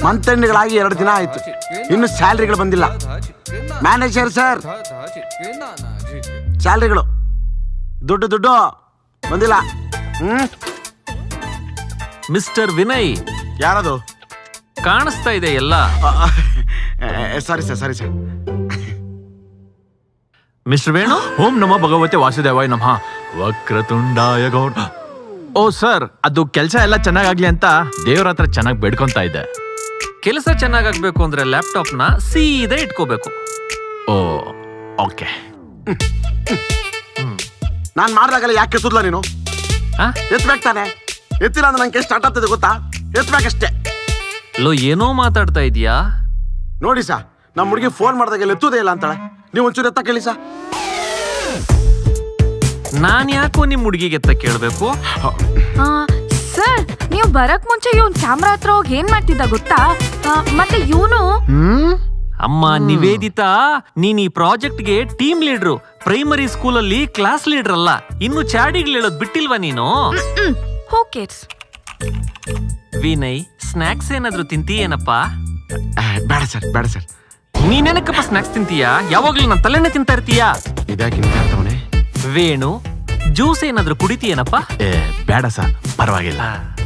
Month ಎಂಡ್ಗಳಾಗಿ 2 ದಿನ ಆಯ್ತು, ಇನ್ನು ಸ್ಯಾಲ್ರಿಗಳು ಬಂದಿಲ್ಲ. ಮ್ಯಾನೇಜರ್ ಸರ್, ಸ್ಯಾಲ್ರಿಗಳು ದುಡ್ಡು ಬಂದಿಲ್ಲ. ಮಿಸ್ಟರ್ ವಿನಯ್, ಯಾರದು? ಕಾಣಿಸ್ತಾ ಇದೆ ಎಲ್ಲ. Sorry sir. ಮಿಸ್ಟರ್ ವೇಣು, ಓಂ ನಮೋ ಭಗವತೆ ವಾಸುದೇವಾಯ ನಮಃ. ವಕ್ರತುಂಡಾಯ ಗೌಡ. ಓ ಸರ್, ಅದು ಕೆಲಸ ಎಲ್ಲ ಚೆನ್ನಾಗಾಗ್ಲಿ ಅಂತ ದೇವ್ರ ಹತ್ರ ಚೆನ್ನಾಗಿ ಬೇಡ್ಕೊಂತಾ ಇದ್ದೆ. ಕೆಲಸ ಚೆನ್ನಾಗಾಗ್ಬೇಕು ಅಂದ್ರೆ ಲ್ಯಾಪ್ಟಾಪ್ ನ ಸೀದಾ ಇಟ್ಕೋಬೇಕು. ಓ ಓಕೆ. ನಾನ್ ಮಾಡ್ದಾಗಲ್ಲ ಯಾಕೆ ಎತ್ತುದ್ಲ ನೀನು? ಎತ್ಬೇಕು ತಾನೆ, ಎತ್ತಿಲ್ಲ ಅಂದ್ರೆ ನಂಗೆ ಎಷ್ಟು ಆಗ್ತದೆ ಗೊತ್ತಾ? ಎತ್ಬೇಕಷ್ಟೇ. ಲೋ, ಏನೋ ಮಾತಾಡ್ತಾ ಇದೀಯಾ? ನೋಡಿ ಸಾ, ನಮ್ಮ ಹುಡುಗಿ ಫೋನ್ ಮಾಡಿದಾಗ ಎತ್ತುದೇ ಇಲ್ಲ ಅಂತಾಳೆ. ನೀವು ಒಂಚೂರು ಎತ್ತ ಕೇಳಿ ಸಾ. ನಾನ್ ಯಾಕೋ ನಿಮ್ ಹುಡುಗಿಗೆ ಎತ್ತ ಕೇಳ್ಬೇಕು? ಸರ್, ನೀವು ಬರಕ್ ಮುಂಚೆ ಇವನ್ ಕ್ಯಾಮ್ರಾ ಹತ್ರ ಹೋಗಿ ಏನ್ ಮಾಡ್ತಿದ್ದ ಗೊತ್ತಾ? ಮತ್ತೆ ಇವನು ಅಮ್ಮ ನಿವೇದಿತಾ, ನೀನ್ ಈ ಪ್ರಾಜೆಕ್ಟ್ಗೆ ಟೀಮ್ ಲೀಡ್ರು. ಪ್ರೈಮರಿ ಸ್ಕೂಲಲ್ಲಿ ಕ್ಲಾಸ್ ಲೀಡರ್ ಅಲ್ಲ. ಇನ್ನು ಚಾಡಿಗಳು ಹೇಳೋದ್ ಬಿಟ್ಟಿಲ್ವಾ ನೀನು? ವಿನಯ್, ಸ್ನಾಕ್ಸ್ ಏನಾದ್ರು ತಿಂತೀಯೇನಪ್ಪ? ಬೇಡ ಸರ್. ನೀನೇನಕ್ಕಪ್ಪ ಸ್ನಾಕ್ಸ್ ತಿಂತೀಯಾ? ಯಾವಾಗ್ಲೂ ನನ್ನ ತಲೆನೇ ತಿಂತಾ ಇರ್ತೀಯಾ? ಇದಾಕಿಂತವನೇ. ವೇಣು, ಜ್ಯೂಸ್ ಏನಾದ್ರು ಕುಡಿತೀಯೇನಪ್ಪ? ಬೇಡ ಸರ್, ಪರವಾಗಿಲ್ಲ.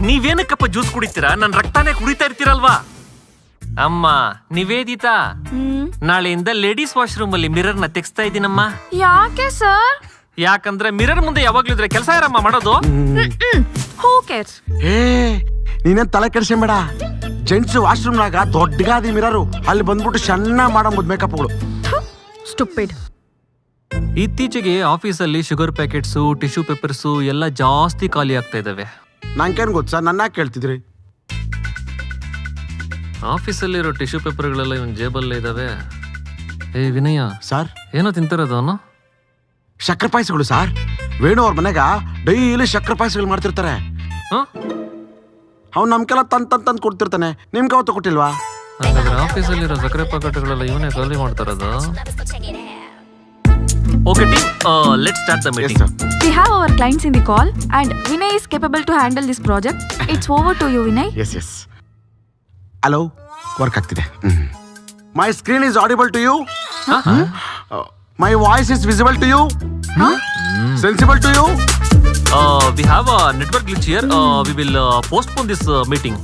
ನೀವೇನಕ್ಕಪ್ಪ ಜ್ಯೂಸ್ ಕುಡಿತೀರಾ? ನನ್ ರಕ್ತಾನೇ ಕುಡಿತಾ ಇರ್ತೀರಲ್ವಾ? ಅಮ್ಮ ನಿವೇದಿತಾ, ನಾಳೆಯಿಂದ ಲೇಡೀಸ್ ವಾಶ್ರೂಮ್ ಅಲ್ಲಿ ಮಿರರ್ ನ ತೆಗ್ಸ್ತಾ ಇದೀನಮ್ಮ. ಯಾಕೆ ಸರ್? ಯಾಕಂದ್ರೆ ಮಿರರ್ ಮುಂದೆ ಯಾವಾಗ್ಲೂ ಇದ್ರೆ ಕೆಲಸ ಯಾರಮ್ಮ ಮಾಡೋದು? ನೀನೇನ್ ತಲೆ ಕೆಡ್ಸಬೇಡ. ಜೆಂಟ್ಸ್ ವಾಶ್ರೂಮ್ನಾಗ ದೊಡ್ಡಗಾದಿ ಮಿರರು, ಅಲ್ಲಿ ಬಂದ್ಬಿಟ್ಟು ಚೆನ್ನಾಗಿ ಮಾಡಬಹುದು ಮೇಕಪ್ಗಳು. ಸ್ಟುಪಿಡ್. ಇತ್ತೀಚೆಗೆ ಆಫೀಸಲ್ಲಿ ಶುಗರ್ ಪ್ಯಾಕೆಟ್ಸು, ಟಿಶ್ಯೂ ಪೇಪರ್ಸು ಎಲ್ಲ ಜಾಸ್ತಿ ಖಾಲಿ ಆಗ್ತಾ ಇದಾವೆ. ನಂಗೇನ್ ಗೊತ್ತ ಸರ್, ನನ್ನ ಕೇಳ್ತಿದ್ರಿ? ಆಫೀಸಲ್ಲಿರೋ ಟಿಶ್ಯೂ ಪೇಪರ್ಗಳೆಲ್ಲ ಇವನ್ ಜೇಬಲ್ಲೇ ಇದಾವೆ. ಏ ವಿನಯ ಸರ್, ಏನೋ ತಿಂತಿರೋದು ಅವನು? ಶಕ್ರ ಪಾಯಸಗಳು ಸರ್. ವೇಣು ಅವ್ರ ಮನೆಗ ಡೈಲಿ ಶಕ್ರ ಪಾಯಸಗಳು ಮಾಡ್ತಿರ್ತಾರೆ. ಅವ್ನು ನಮ್ಗೆಲ್ಲ ತಂದ್ ಕೊಡ್ತಿರ್ತಾನೆ. ನಿಮ್ಗೆ ಅವತ್ತು ಕೊಟ್ಟಿಲ್ವಾ? ಆಫೀಸಲ್ಲಿರೋ ಸಕ್ಕರೆ ಪಾಕೆಟ್ಗಳೆಲ್ಲ ಇವನೇ ಖಾಲಿ ಮಾಡ್ತಾರದು. Okay team, let's start the meeting. Yes, sir. We have our clients in the call and Vinay is capable to handle this project. It's over to you, Vinay. Yes. Hello, work ಆಗ್ತಿದೆ. My screen is audible to you? My voice is visible to you? Sensible to you? We have a network glitch here. We will postpone this meeting.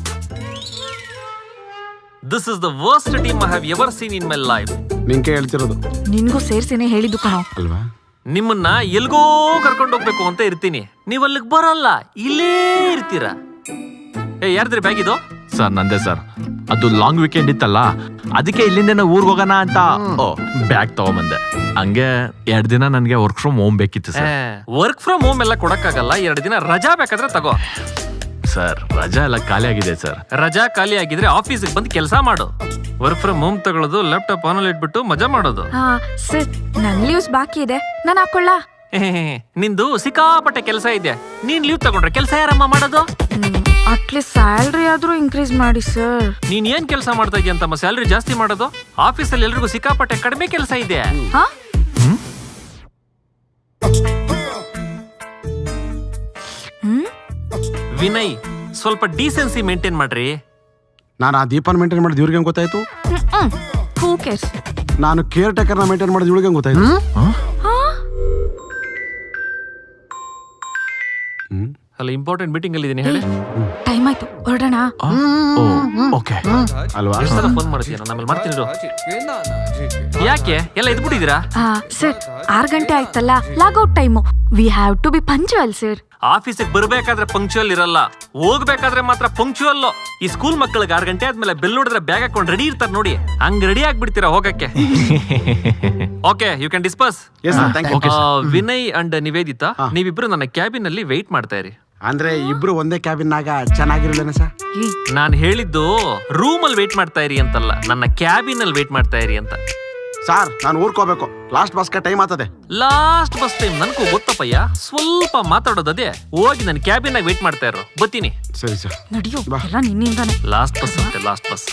This is the worst team I have ever seen in my life. ನಿಂಗೆ ಹೇಳ್ತಿರೋದು. ನಿನ್ಗೂ ಸೇರ್ಸೇನೆ ಹೇಳಿದ್ದು ಕಣೋ. ಅಲ್ವಾ? ನಿಮ್ಮನ್ನ ಎಲ್ಗೋ ಕರ್ಕೊಂಡು ಹೋಗ್ಬೇಕು ಅಂತ ಇರ್ತೀನಿ, ನೀವ್ ಅಲ್ಲಿಗೆ ಬರಲ್ಲ, ಇಲ್ಲೇ ಇರ್ತೀರಾ. ಯಾರ್ದ್ರಿ ಬ್ಯಾಗ್ ಇದು? ಸರ್ ನಂದೇ ಸರ್. ಅದು ಲಾಂಗ್ ವೀಕೆಂಡ್ ಇತ್ತಲ್ಲ, ಅದಕ್ಕೆ ಇಲ್ಲಿಂದ ಊರ್ಗ್ ಹೋಗೋಣ ಅಂತ ಬ್ಯಾಗ್ ತಗೊಂಬಂದೆ. ಹಂಗೆ 2 ದಿನ ನನ್ಗೆ ವರ್ಕ್ ಫ್ರಮ್ ಹೋಮ್ ಬೇಕಿತ್ತು ಸರ್. ವರ್ಕ್ ಫ್ರಮ್ ಹೋಮ್ ಎಲ್ಲ ಕೊಡಕ್ಕಾಗಲ್ಲ, 2 ದಿನ ರಜಾ ಬೇಕಾದ್ರೆ ತಗೋ. ಸರ್, ರಜಾ ಎಲ್ಲ ಖಾಲಿ ಆಗಿದೆ ಸರ್. ರಜಾ ಖಾಲಿ ಆಗಿದ್ರೆ ಆಫೀಸಿಗೆ ಬಂದು ಕೆಲಸ ಮಾಡು. ವರ್ಕ್ ಫ್ರಮ್ ಹೋಮ್ ತಗೊಳ್ಳೋದು, ಲ್ಯಾಪ್ಟಾಪ್ ಆನ್ ಅಲ್ಲಿ ಇಟ್ಬಿಟ್ಟು ಮಜಾ ಮಾಡೋದು. ಸರ್, ನನ್ ಲೀವ್ಸ್ ಬಾಕಿ ಇದೆ, ನಾನು ಹಾಕೊಳ್ಳ. ನಿಂದು ಸಿಕ್ಕಾಪಟ್ಟೆ ಕೆಲಸ ಇದೆ, ನೀನ್ ಲೀವ್ ತಗೊಂಡ್ರೆ ಕೆಲಸ ಯಾರಮ್ಮ ಮಾಡೋದು? ಅಟ್ಲೀಸ್ಟ್ ಸ್ಯಾಲ್ರಿ ಆದ್ರೂ ಇನ್ಕ್ರೀಸ್ ಮಾಡಿ ಸರ್. ನೀನ್ ಏನ್ ಕೆಲಸ ಮಾಡ್ತಾ ಇದೀಯ ಅಂತಮ್ಮ ಸ್ಯಾಲ್ರಿ ಜಾಸ್ತಿ ಮಾಡೋದು? ಆಫೀಸಲ್ಲಿ ಎಲ್ರಿಗೂ ಸಿಕ್ಕಾಪಟ್ಟೆ ಕಡಿಮೆ ಕೆಲಸ ಇದೆ. ವಿನಯ್, ಸ್ವಲ್ಪ ಡೀಸೆನ್ಸಿ ಮೇಂಟೈನ್ ಮಾಡ್ರಿ. ನಾನು ಆ ದೀಪನ ಮೇಂಟೈನ್ ಮಾಡಿದ್ ಇವ್ರಿಗೆ ಗೊತ್ತಾಯ್ತು? ನಾನು ಕೇರ್ ಟೇಕರ್ನ ಮೇಂಟೈನ್ ಮಾಡಿದ್ ಇವ್ರಿಗೆ ಗೊತ್ತಾಯ್ತು? ಅಲ್ಲ, ಇಂಪಾರ್ಟೆಂಟ್ ಮೀಟಿಂಗ್ ಅಲ್ಲಿ ಇದೀನಿ, ಹೇಳಿ. ಟೈಮ್ ಆಯ್ತು, ಹೊರಡೋಣ. ಓಕೆ ಅಲ್ವಾ? ಫೋನ್ ಮಾಡ್ತೀಯ? ನಾನು ಆಮೇಲೆ ಮಾಡ್ತೀನಿ. ಯಾಕೆ ಎಲ್ಲ ಇದ್ಬಿಟ್ಟಿದ್ದೀರಾ? ಸರ್, 6 ಗಂಟೆ ಆಯ್ತಲ್ಲ, logout time. We have to be punctual sir. ಆಫೀಸಿಗೆ ಬರ್ಬೇಕಾದ್ರೆ ಪಂಕ್ಚುವಲ್ ಇರಲ್ಲ, ಹೋಗ್ಬೇಕಾದ್ರೆ ಮಾತ್ರ ಪಂಕ್ಚುವಲ್. ಈ ಸ್ಕೂಲ್ ಮಕ್ಕಳಿಗೆ 6 ಗಂಟೆ ಆದ್ಮೇಲೆ ಬೆಲ್ ನೋಡಿದ್ರೆ ಬ್ಯಾಗ್ ಹಾಕೊಂಡು ರೆಡಿ ಇರ್ತಾರೆ ನೋಡಿ, ಹಂಗ್ ರೆಡಿ ಆಗ್ಬಿಡ್ತೀರಾ ಹೋಗಕ್ಕೆ. Okay, you can disperse. Vinay and Nivedita, ನೀವಿಬ್ರು ನನ್ನ ಕ್ಯಾಬಿನ್ ಅಲ್ಲಿ ವೆಯ್ಟ್ ಮಾಡ್ತಾ ಇರಿ. ಅಂದ್ರೆ ಇಬ್ರು ಒಂದೇ ಕ್ಯಾಬಿನ್ನಾಗ ಚೆನ್ನಾಗಿರಲಿಲ್ಲ ಸರ್? ನಾನು ಹೇಳಿದ್ದು ರೂಮ್ ಅಲ್ಲಿ ವೇಟ್ ಮಾಡ್ತಾ ಇರಿ ಅಂತಲ್ಲ, ನನ್ನ ಕ್ಯಾಬಿನ್ ಅಲ್ಲಿ ವೇಟ್ ಮಾಡ್ತಾ ಇರಿ ಅಂತ. ಸಾರ್, ನಾನು ಊರ್ಕೋಬೇಕು. ಲಾಸ್ಟ್ ಬಸ್ಗೆ ಟೈಮ್ ಆಗ್ತದೆ. ಲಾಸ್ಟ್ ಬಸ್ ಟೈಮ್ ನನಗೂ ಗೊತ್ತಪ್ಪಯ್ಯ, ಸ್ವಲ್ಪ ಮಾತಾಡೋದದೇ. ಹೋಗಿ ನನ್ನ ಕ್ಯಾಬಿನ್ ಆಗಿ ವೇಟ್ ಮಾಡ್ತಾ ಇರೋ, ಬರ್ತೀನಿ. ಸರಿ ಸರ್. ನಡಿಯೋ, ನಿನ್ನಿಂದಾನೆ. ಲಾಸ್ಟ್ ಬಸ್ ಅಂತೆ, ಲಾಸ್ಟ್ ಬಸ್.